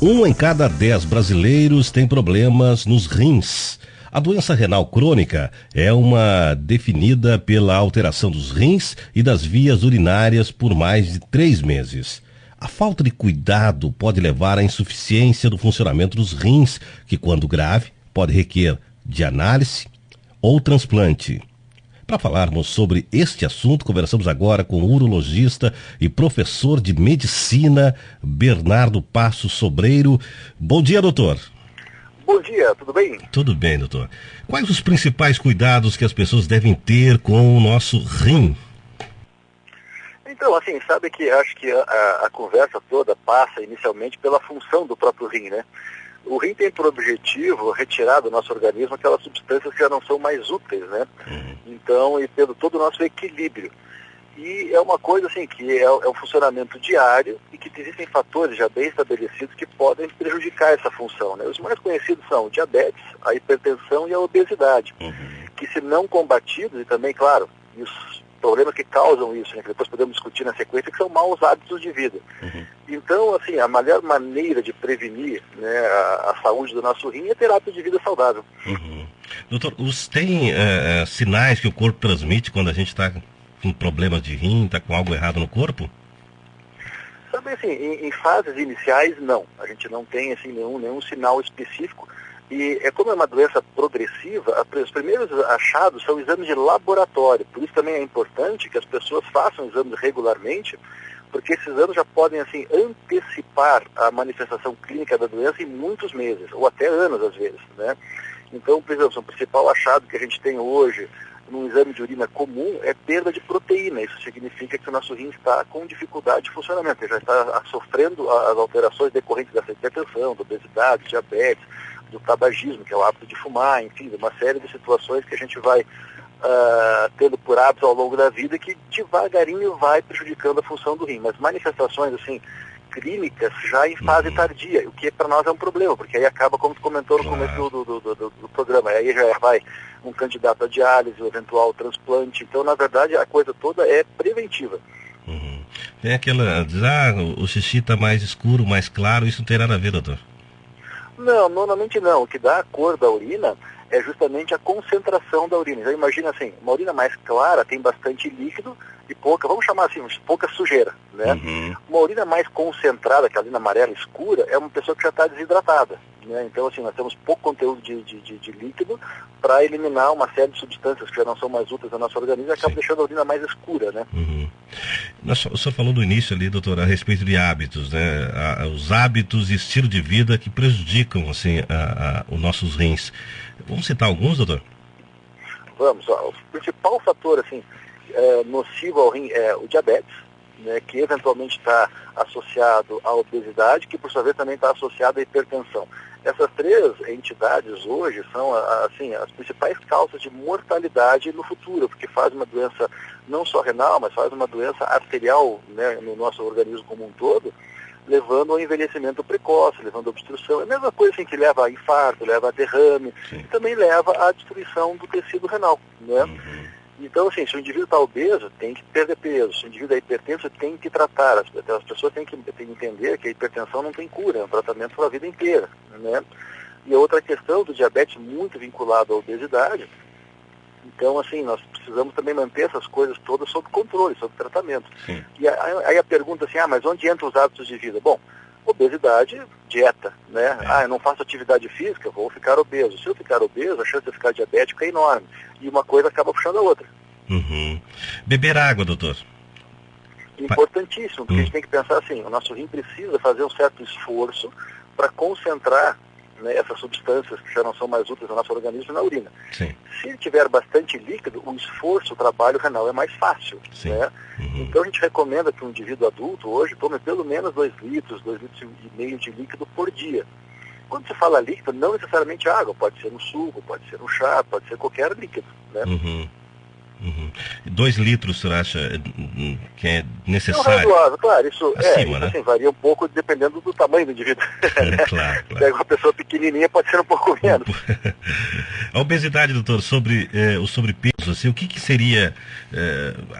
Um em cada 10 brasileiros tem problemas nos rins. A doença renal crônica é uma definida pela alteração dos rins e das vias urinárias por mais de 3 meses. A falta de cuidado pode levar à insuficiência do funcionamento dos rins, que, quando grave, pode requerer de análise ou transplante. Para falarmos sobre este assunto, conversamos agora com o urologista e professor de medicina, Bernardo Passos Sobreiro. Bom dia, doutor. Bom dia, tudo bem? Tudo bem, doutor. Quais os principais cuidados que as pessoas devem ter com o nosso rim? Então, assim, sabe que acho que a conversa toda passa inicialmente pela função do próprio rim, né? O rim tem por objetivo retirar do nosso organismo aquelas substâncias que já não são mais úteis, né? Então, e pelo todo o nosso equilíbrio. E é uma coisa assim, que é um funcionamento diário e que existem fatores já bem estabelecidos que podem prejudicar essa função, né? Os mais conhecidos são o diabetes, a hipertensão e a obesidade, que se não combatidos, e também, claro, e os problemas que causam isso, né, que depois podemos discutir na sequência, que são maus hábitos de vida. Então, assim, a melhor maneira de prevenir, né, a saúde do nosso rim é ter hábitos de vida saudável. Doutor, tem sinais que o corpo transmite quando a gente está com problemas de rim, está com algo errado no corpo? Sabe, assim, em fases iniciais, não. A gente não tem, assim, nenhum sinal específico. E como é uma doença progressiva, os primeiros achados são exames de laboratório. Por isso também é importante que as pessoas façam exames regularmente, porque esses exames já podem, assim, antecipar a manifestação clínica da doença em muitos meses, ou até anos às vezes, né? Então, por exemplo, o principal achado que a gente tem hoje num exame de urina comum é perda de proteína. Isso significa que o nosso rim está com dificuldade de funcionamento, ele já está sofrendo as alterações decorrentes dessa hipertensão, da obesidade, diabetes, do tabagismo, que é o hábito de fumar, enfim, de uma série de situações que a gente vai tendo por hábitos ao longo da vida que devagarinho vai prejudicando a função do rim. Mas manifestações, assim, clínicas já em fase tardia, o que para nós é um problema, porque aí acaba, como tu comentou no começo do programa, aí já vai um candidato a diálise, o eventual transplante. Então, na verdade, a coisa toda é preventiva. Tem aquela, o xixi está mais escuro, mais claro, isso não tem nada a ver, doutor? Não, normalmente não. O que dá a cor da urina é justamente a concentração da urina. Então, imagina assim, uma urina mais clara tem bastante líquido e pouca, vamos chamar assim, pouca sujeira, né? Uma urina mais concentrada, que é a urina amarela escura, é uma pessoa que já está desidratada, né? Então, assim, nós temos pouco conteúdo de líquido para eliminar uma série de substâncias que já não são mais úteis no nosso organismo e acaba deixando a urina mais escura, né? O senhor falou no início ali, doutor, a respeito de hábitos, né? Os hábitos e estilo de vida que prejudicam, assim, os nossos rins. Vamos citar alguns, doutor? Vamos. O principal fator, assim, nocivo ao rim é o diabetes, né, que eventualmente está associado à obesidade, que por sua vez também está associado à hipertensão. Essas três entidades hoje são, assim, as principais causas de mortalidade no futuro, porque faz uma doença não só renal, mas faz uma doença arterial, né, no nosso organismo como um todo, levando ao envelhecimento precoce, levando à obstrução. É a mesma coisa assim, que leva a infarto, leva a derrame, e também leva à destruição do tecido renal, né? Então, assim, se o indivíduo está obeso, tem que perder peso. Se o indivíduo é hipertenso, tem que tratar. As pessoas têm que entender que a hipertensão não tem cura, é um tratamento para a vida inteira, né? E a outra questão do diabetes, muito vinculado à obesidade. Então, assim, nós precisamos também manter essas coisas todas sob controle, sob tratamento. E aí a pergunta assim, mas onde entram os hábitos de vida? Bom, obesidade, dieta, né? Eu não faço atividade física, vou ficar obeso. Se eu ficar obeso, a chance de ficar diabético é enorme. E uma coisa acaba puxando a outra. Beber água, doutor? Importantíssimo, porque a gente tem que pensar assim, o nosso rim precisa fazer um certo esforço para concentrar, né, essas substâncias que já não são mais úteis no nosso organismo na urina. Se tiver bastante líquido, o esforço, o trabalho renal é mais fácil, né? Então a gente recomenda que um indivíduo adulto hoje tome pelo menos 2 litros, 2,5 litros de líquido por dia. Quando se fala líquido, não necessariamente água, pode ser um suco, pode ser um chá, pode ser qualquer líquido, né? 2 litros, o senhor acha que é necessário? É razoável, claro, isso acima, né? Assim, varia um pouco dependendo do tamanho do indivíduo. Claro. Pega uma pessoa pequenininha, pode ser um pouco menos. A obesidade, doutor, sobre o sobrepeso, assim, o que seria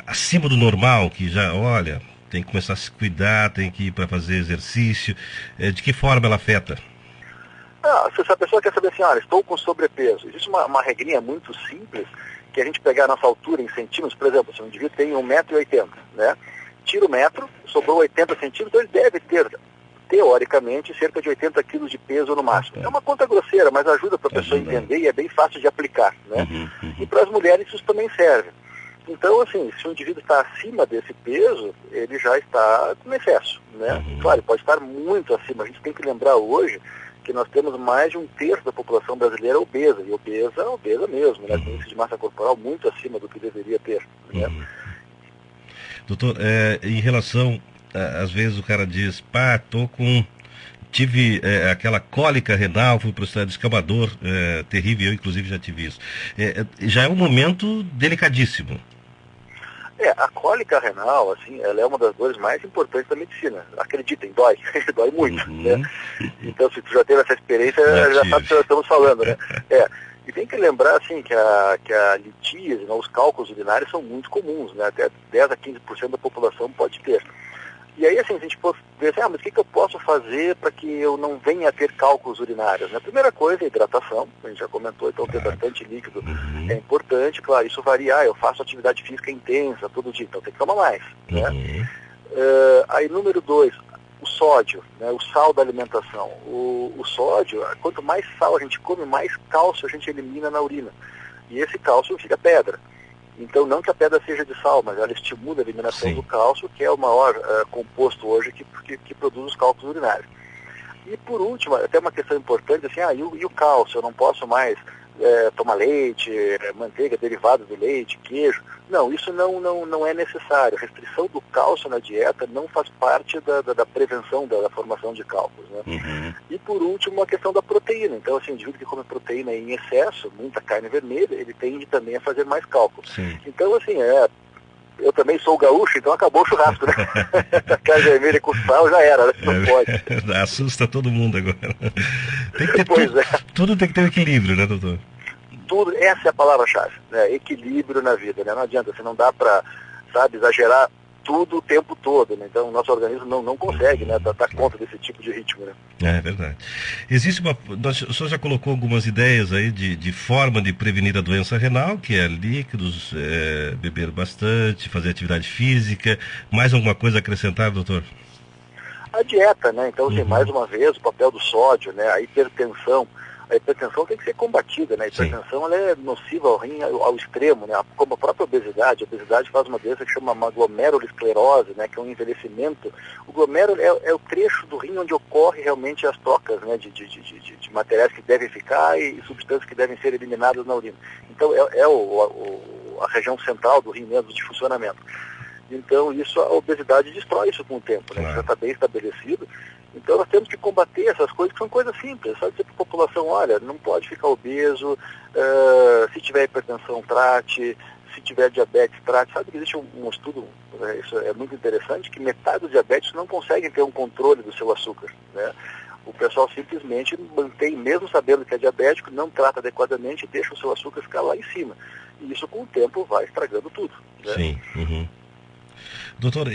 acima do normal, que já, olha, tem que começar a se cuidar, tem que ir para fazer exercício. De que forma ela afeta? Se a pessoa quer saber assim, olha, estou com sobrepeso, existe uma regrinha muito simples, que a gente pegar a nossa altura em centímetros, por exemplo, se um indivíduo tem 1,80 m, né? Tira o metro, sobrou 80 centímetros, então ele deve ter, teoricamente, cerca de 80 quilos de peso no máximo. É uma conta grosseira, mas ajuda para a pessoa entender e é bem fácil de aplicar, né? E para as mulheres isso também serve. Então, assim, se o indivíduo está acima desse peso, ele já está com excesso, né? Claro, ele pode estar muito acima. A gente tem que lembrar hoje que nós temos mais de 1/3 da população brasileira obesa, e obesa mesmo, né? Com índice de massa corporal muito acima do que deveria ter, né? Doutor, em relação, às vezes o cara diz, tive aquela cólica renal, fui para o estado descambador, terrível, eu inclusive já tive isso. Já é um momento delicadíssimo. A cólica renal, assim, ela é uma das dores mais importantes da medicina. Acreditem, dói muito, né? Então, se tu já teve essa experiência, já sabe o que nós estamos falando, né? E tem que lembrar, assim, que a litíase, né, os cálculos urinários são muito comuns, né? Até 10 a 15% da população pode ter. E aí, assim, a gente pode ver assim, mas o que eu posso fazer para que eu não venha a ter cálculos urinários? A primeira coisa é a hidratação, a gente já comentou, então ter bastante líquido é importante. Claro, isso varia, eu faço atividade física intensa todo dia, então tem que tomar mais, né? Aí, número 2, o sódio, né, o sal da alimentação. O sódio, quanto mais sal a gente come, mais cálcio a gente elimina na urina. E esse cálcio fica pedra. Então, não que a pedra seja de sal, mas ela estimula a eliminação do cálcio, que é o maior composto hoje que produz os cálculos urinários. E, por último, até uma questão importante, assim, e o cálcio? Eu não posso mais tomar leite, manteiga, derivado do leite, queijo. Não, isso não é necessário. A restrição do cálcio na dieta não faz parte da prevenção da formação de cálculos, né? E, por último, a questão da proteína. Então, assim, o indivíduo que come proteína em excesso, muita carne vermelha, ele tende também a fazer mais cálculos. Então, assim, eu também sou gaúcho, então acabou o churrasco, né? Carne vermelha com sal já era, né? Não pode. Assusta todo mundo agora. Tem que ter tudo tem que ter um equilíbrio, né, doutor? Tudo, essa é a palavra-chave, né? Equilíbrio na vida, né? Não adianta, você não dá para, exagerar tudo o tempo todo, né? Então o nosso organismo não consegue, né, dar conta desse tipo de ritmo, né? É verdade. Existe o senhor já colocou algumas ideias aí de forma de prevenir a doença renal, que é líquidos, beber bastante, fazer atividade física. Mais alguma coisa a acrescentar, doutor? A dieta, né? Então, assim, mais uma vez, o papel do sódio, né? A hipertensão tem que ser combatida, né? A hipertensão ela é nociva ao rim ao extremo, né? Como a própria obesidade. A obesidade faz uma doença que chama uma glomerulosclerose, né? Que é um envelhecimento. O glomérulo é o trecho do rim onde ocorre realmente as trocas, né? De materiais que devem ficar e substâncias que devem ser eliminadas na urina. Então a região central do rim mesmo de funcionamento. Então a obesidade destrói isso com o tempo, né? Isso já está bem estabelecido. Então nós temos que combater essas coisas, que são coisas simples, sabe? Dizer para a população, olha, não pode ficar obeso, se tiver hipertensão, trate, se tiver diabetes, trate. Sabe que existe um estudo, isso é muito interessante, que metade dos diabéticos não conseguem ter um controle do seu açúcar, né? O pessoal simplesmente mantém, mesmo sabendo que é diabético, não trata adequadamente e deixa o seu açúcar ficar lá em cima. E isso com o tempo vai estragando tudo, né? Sim. Doutor,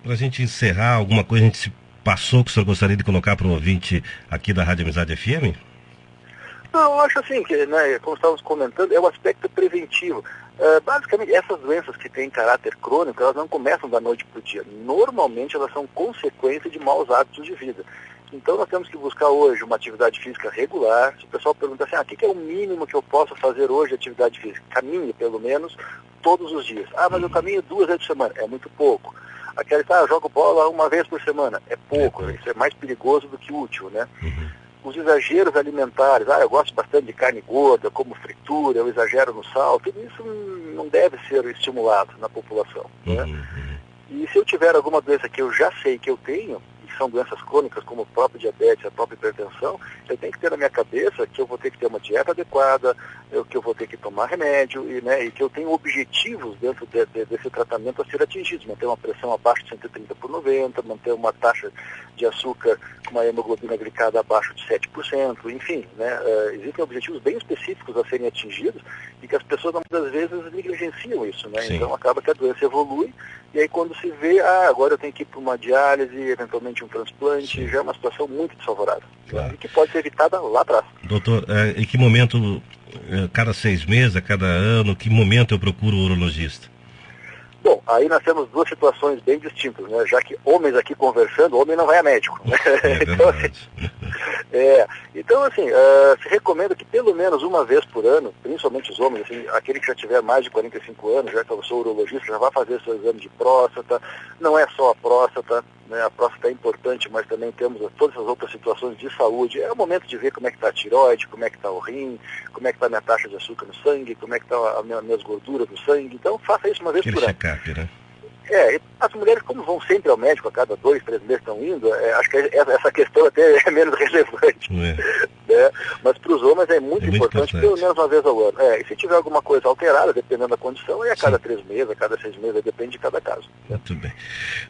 para a gente encerrar, alguma coisa a gente se passou que o senhor gostaria de colocar para o ouvinte aqui da Rádio Amizade FM? Não, eu acho assim, que, né, como estávamos comentando, é o aspecto preventivo. Basicamente, essas doenças que têm caráter crônico, elas não começam da noite para o dia. Normalmente, elas são consequência de maus hábitos de vida. Então, nós temos que buscar hoje uma atividade física regular. Se o pessoal pergunta assim, o que é o mínimo que eu posso fazer hoje de atividade física? Caminhe, pelo menos, todos os dias. Mas eu caminho 2 vezes por semana. É muito pouco. Aquela eu jogo bola 1 vez por semana. É pouco. Isso é mais perigoso do que útil, né? Os exageros alimentares, eu gosto bastante de carne gorda, como fritura, eu exagero no sal, tudo isso não deve ser estimulado na população, né? E se eu tiver alguma doença que eu já sei que eu tenho, e são doenças crônicas, como o próprio diabetes, a própria hipertensão, eu tenho que ter na minha cabeça que eu vou ter que ter uma dieta adequada, que eu vou ter que tomar remédio, e que eu tenho objetivos dentro desse tratamento a ser atingidos, manter uma pressão abaixo de 130/90, manter uma taxa de açúcar com uma hemoglobina glicada abaixo de 7%, enfim, existem objetivos bem específicos a serem atingidos e que as pessoas muitas vezes negligenciam isso, né? Então acaba que a doença evolui e aí quando se vê, agora eu tenho que ir para uma diálise, eventualmente um transplante, já é uma situação muito desfavorável, e que pode ser evitada lá atrás. Doutor, em que momento, cada 6 meses, a cada ano, que momento eu procuro o urologista? Bom, aí nós temos duas situações bem distintas, né? Já que homens aqui conversando, homem não vai a médico, né? Então, assim, se recomenda que pelo menos uma vez por ano, principalmente os homens, assim, aquele que já tiver mais de 45 anos, já que eu sou urologista, já vai fazer seu exame de próstata. Não é só a próstata, né? A próstata é importante, mas também temos todas as outras situações de saúde. É o momento de ver como é que está a tireoide, como é que está o rim, como é que está a minha taxa de açúcar no sangue, como é que estão as minhas gorduras no sangue. Então, faça isso uma vez por ano. Né? As mulheres, como vão sempre ao médico, a cada 2, 3 meses estão indo, acho que essa questão até é menos relevante. Né? Mas para os homens é muito importante, pelo menos uma vez ao ano. E se tiver alguma coisa alterada, dependendo da condição, é a cada 3 meses, a cada 6 meses, depende de cada caso. Muito bem.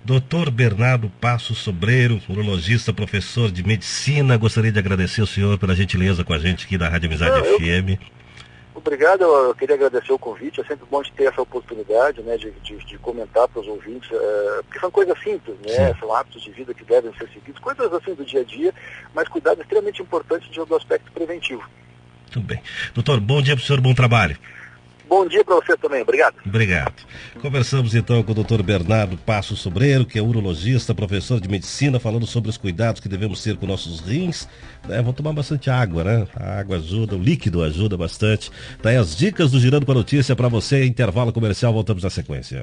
Doutor Bernardo Passos Sobreiro, urologista, professor de medicina, gostaria de agradecer o senhor pela gentileza com a gente aqui da Rádio Amizade FM. Obrigado, eu queria agradecer o convite, é sempre bom de ter essa oportunidade, né, de comentar para os ouvintes, porque são coisas simples, né, são hábitos de vida que devem ser seguidos, coisas assim do dia a dia, mas cuidado extremamente importante do aspecto preventivo. Muito bem. Doutor, bom dia para o senhor, bom trabalho. Bom dia para você também, obrigado. Obrigado. Conversamos então com o Dr. Bernardo Passos Sobreiro, que é urologista, professor de medicina, falando sobre os cuidados que devemos ter com nossos rins. Vamos tomar bastante água, né? A água ajuda, o líquido ajuda bastante. Daí as dicas do Girando com a Notícia para você, intervalo comercial, voltamos na sequência.